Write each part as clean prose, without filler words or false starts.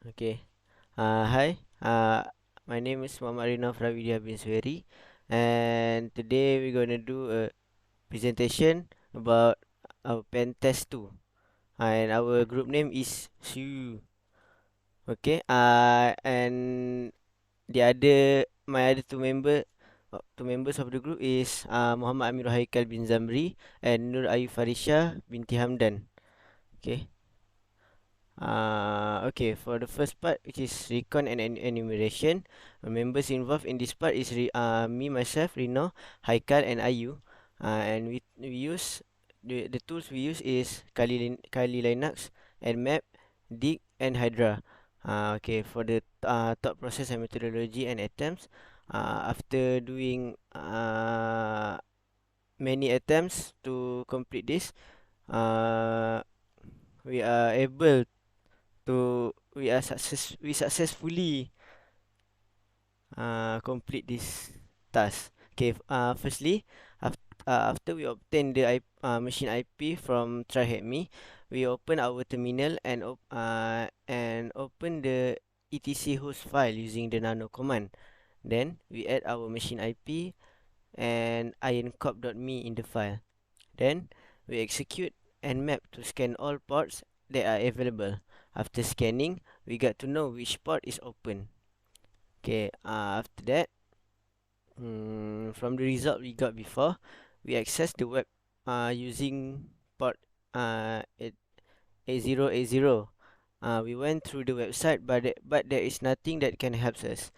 Okay. Hi. My name is Muhammad Rina Pravidya bin Sueri, and today we're gonna do a presentation about our Pentest 2, and our group name is Siuuu. Okay. And the other my other two members of the group is Muhammad Amirul Haikal bin Zamri and Nur Ayu Farisha binti Hamdan. Okay. Okay, for the first part, which is recon and enumeration, members involved in this part is me, myself, Rino, Haikal, and Ayu. And we use the tools we use is Kali Linux, Nmap, Dig, and Hydra. Okay, for the thought process and methodology and attempts, after doing many attempts to complete this, uh, we are able we successfully complete this task. Okay, firstly, after we obtain the machine IP from TryHackMe, we open our terminal and open the etc host file using the nano command. Then we add our machine IP and ironcop.me in the file. Then we execute and map to scan all ports that are available. After scanning, we got to know which port is open. Okay, after that, from the result we got before, we access the web using port 8080. We went through the website, but there is nothing that can help us.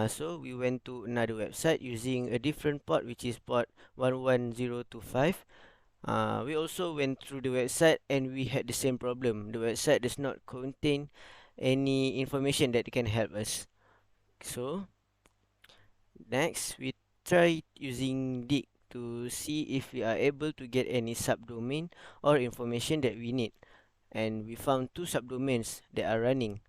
So we went to another website using a different port, which is port 11025. We also went through the website and we had the same problem. The website does not contain any information that can help us. So next, we try using Dig to see if we are able to get any subdomain or information that we need. And we found two subdomains that are running.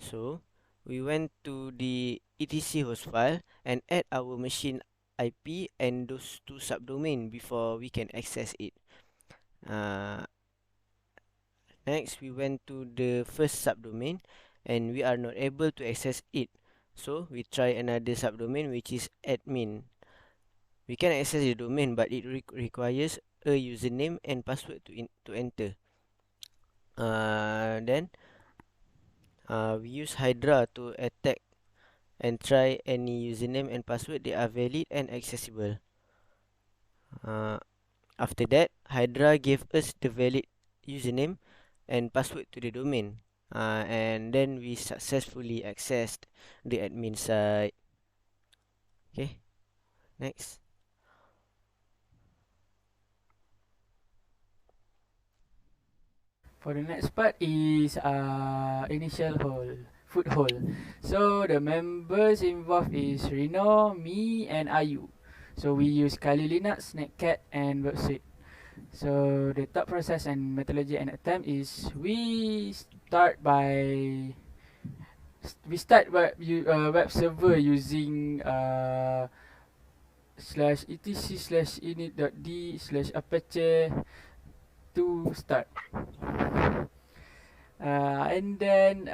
So we went to the etc host file and add our machine IP and those two subdomain before we can access it. Uh, Next, we went to the first subdomain and we are not able to access it. So we try another subdomain, which is admin. We can access the domain, but it requires a username and password to enter. Then we use Hydra to attack and try any username and password that are valid and accessible. Uh, After that, Hydra gave us the valid username and password to the domain. And then we successfully accessed the admin site. Okay, next. For the next part is initial foothold. So the members involved is Rino, me, and Ayu. So we use Kali Linux, Netcat, and WebSuite. So the thought process and methodology and attempt is we start web server using slash etc slash init.d slash apache to start. And then,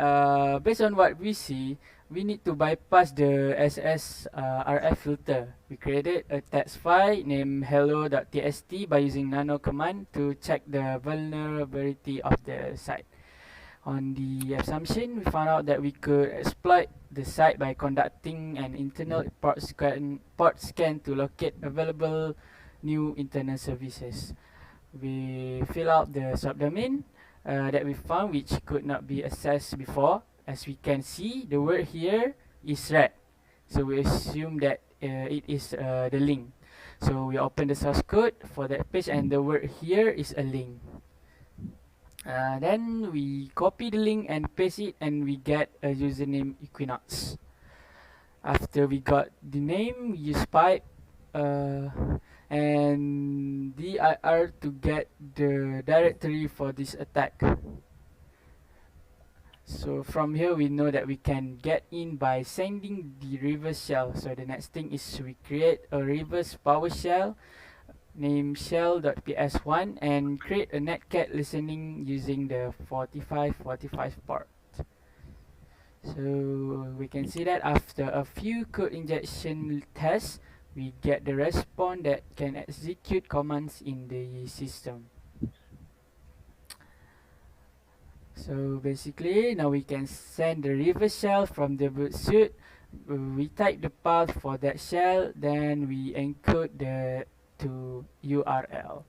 based on what we see, we need to bypass the SSRF filter. We created a text file named hello.txt by using nano command to check the vulnerability of the site. On the assumption, we found out that we could exploit the site by conducting an internal port scan to locate available new internet services. We fill out the subdomain that we found which could not be accessed before. As we can see, the word here is red. So we assume that it is the link. So we open the source code for that page and the word here is a link. Then we copy the link and paste it and we get a username Equinox. After we got the name, we use pipe uh, and dir to get the directory for this attack. So from here we know that we can get in by sending the reverse shell. So the next thing is we create a reverse PowerShell named shell.ps1 and create a netcat listening using the 4545 port. So we can see that after a few code injection tests, we get the response that can execute commands in the system. So basically, now we can send the reverse shell from the boot suite. We type the path for that shell, then we encode the to URL.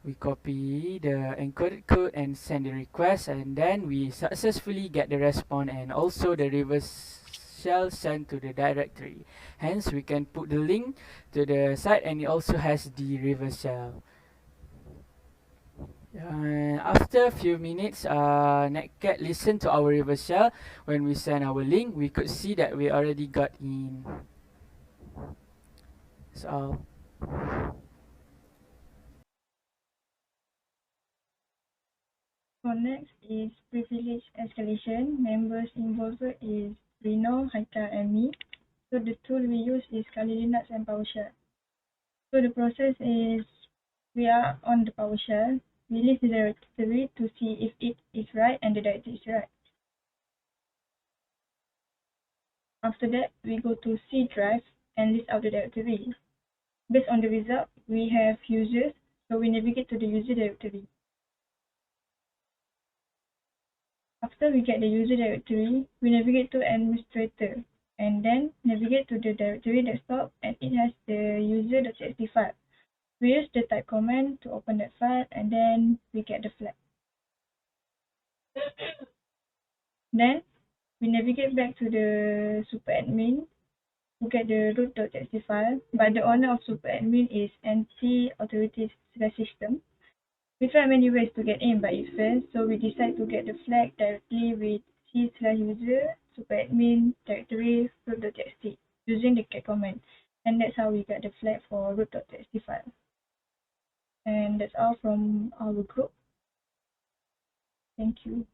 We copy the encoded code and send the request, and then we successfully get the response and also the reverse shell sent to the directory. Hence, we can put the link to the site, and it also has the reverse shell. After a few minutes, Netcat listened to our reverse shell. When we send our link, we could see that we already got in. So So next is privilege escalation. Members involved is Reno, Haikal, and me. So the tool we use is Kali Linux and PowerShell. So the process is we are on the PowerShell. We list the directory to see if it is right and the directory is right. After that, we go to C drive and list out the directory. Based on the result, we have users, so we navigate to the user directory. After we get the user directory, we navigate to administrator and then navigate to the directory desktop, and it has the user.txt file. We use the type command to open that file, and then we get the flag. Then we navigate back to the superadmin to get the root.txt file, but the owner of superadmin is NT-authorities/system. We tried many ways to get in, but it failed, so we decided to get the flag directly with c/user superadmin directory root.txt using the cat command, and that's how we got the flag for root.txt file. And that's all from our group. Thank you.